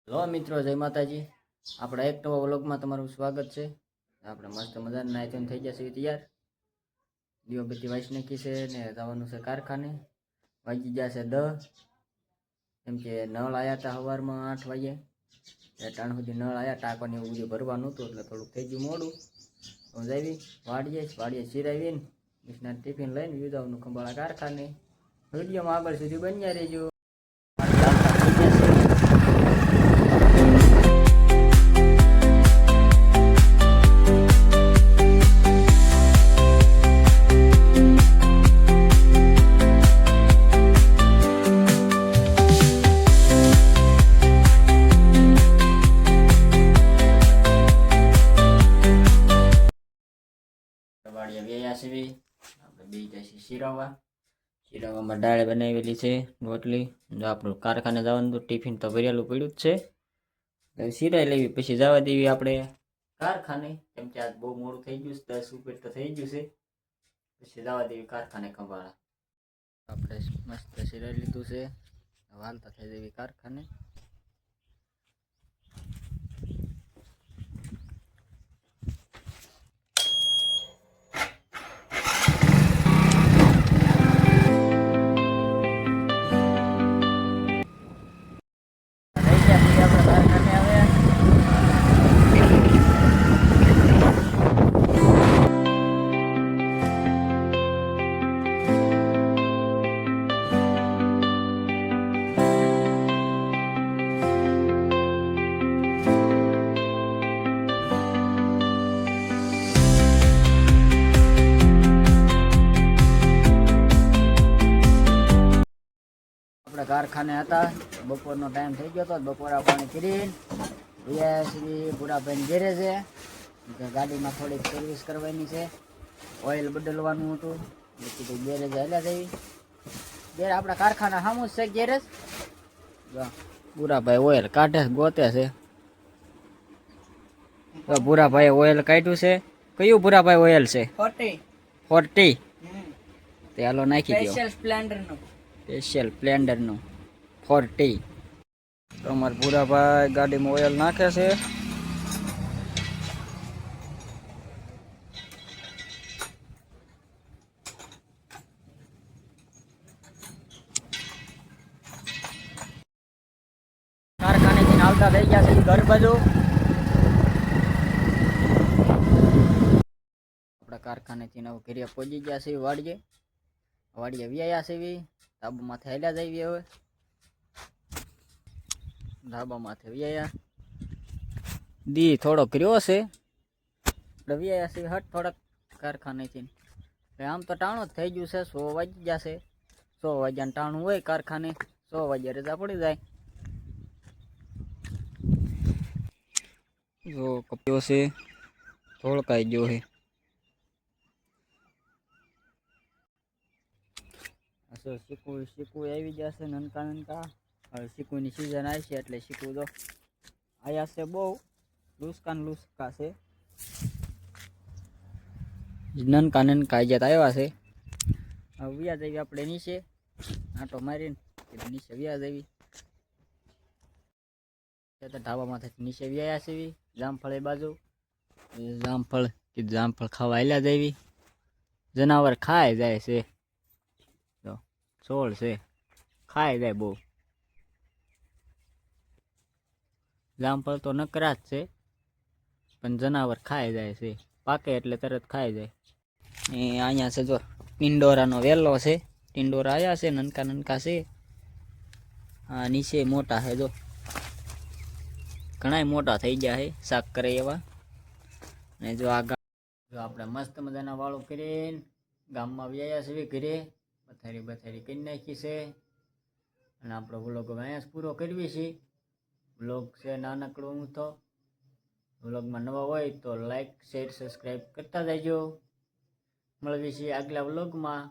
Hello મિત્રો, જય માતાજી। આપણા એક નવા વ્લોગમાં તમારું સ્વાગત છે। આપણે મસ્ત મજાના નાઈધોઈને થઈ ગયા છે તૈયાર। દીવાબત્તી વાંચી નાખી છે ને જવાનું છે કારખાને। વાગી ગયા છે 10, કેમ કે નળ આવ્યા હતા સવારમાં 8 વાગે। ટાણ સુધી નળ આવ્યા, ટાંકોને એવું બધું ભરવાનું હતું એટલે થોડુંક થઈ ગયું મોડું। તો જઈ વાડીએ સિરાવીને મિશના ટિફિન લઈને વિદાવનું ખંભાળા કારખાને। વિડીયોમાં આગળ સુધી બન્યા રહેજો। વાડિયા વ્યાયા છે, આપણે બે જઈશું શિરાવામાં દાળ બનાવેલી છે, રોટલી। જો આપણું કારખાને જવાનું તો ટિફિન તો ભરેલું પડ્યું જ છે। શિરાઈ લેવી પછી જવા દેવી આપણે કારખાને, કેમ કે આજ બહુ મોડું થઈ ગયું છે, 10 ઉપર તો થઈ ગયું છે। પછી જવા દેવી કારખાને ખંભાળા। આપણે મસ્ત શિરાઈ લીધું છે, હાલતા થઈ જવી કારખાને। આપણે કારખાને હતા, બપોરનો ટાઈમ થઈ ગયો હતો। બપોરા પાણી કરીને શ્રી ભૂરાભાઈ ઘેરે છે, ગાડીમાં થોડીક સર્વિસ કરવાની છે, ઓઇલ બદલવાનું હતું એટલે ગેરેજ હાલ્યા જઈ। ઘેર આપણા કારખાના સામું જ છે ગેરેજ। ભૂરાભાઈ ઓઇલ કાઢે ગોતે છે, તો ભૂરાભાઈ ઓઇલ કાઢ્યું છે। કયું ભૂરાભાઈ ઓઇલ છે? 40 તે હાલો નાખી દો। સ્પેશિયલ સ્પ્લેન્ડર નું 40। તો અમારા ભૂરાભાઈ ગાડીમાં ઓઇલ નાખે છે। કારખાનેથી આવતા થઈ ગયા છે ઘર બાજુ। આપણા કારખાનેથી નવ ઘરે પહોંચી ગયા છે વાડીએ વ્યાયા છે। ધાબા માથે હાલ્યા જઈએ હવે। ધાબા માથે વ્યાયા દી થોડો કર્યો છે, વ્યાયા છે હટ થોડાક કારખાનેથી। આમ તો ટાણું જ થઈ ગયું છે, 100 વાગી જશે। 100 વાગ્યાનું ટાણું હોય કારખાને, 100 વાગ્યા રજા પડી જાય। જો કપ્યો છે, થોડકાઈ ગયો છે। શીકુ આવી જશે નનકા। હવે શીકુની સિઝન આવી છે એટલે શીકુ તો આયા છે, બહુ લુસકા છે। નનકા જ્યાં આવ્યા છે। હવે વ્યા જઈએ આપણે નીચે, આંટો મારીને નીચે વ્યા જઈએ। ઢાબામાંથી નીચે વ્યાયા છે, જામફળ એ બાજુ જામફળ ખાવા હાલ્યા જઈએ। જનાવર ખાય જાય છે, છોડ છે, ખાય જાય બહુ। જામફળ તો નકરા જ છે, પણ જનાવર ખાઈ જાય છે, પાકે એટલે તરત ખાઈ જાય। અહીંયા છે જો ટિંડોરાનો વેલો છે, ટિંડોરા આવ્યા છે, નનકા છે। હા, નીચે મોટા છે, જો ઘણા મોટા થઈ ગયા છે, શાક કરે એવા। ને જો આગળ જો આપણે મસ્ત મજાના વાળું કરીને ગામમાં વ્યાયા છે ઘરે, બથારી કરી નાખી છે। અને આપણો વ્લોગ અહીંયા જ પૂરો કરવી છે। વ્લોગ છે નાનકડો તો વ્લોગમાં નવા હોય તો લાઈક શેર સબસ્ક્રાઈબ કરતા જજો। મળવી છે આગલા વ્લોગમાં।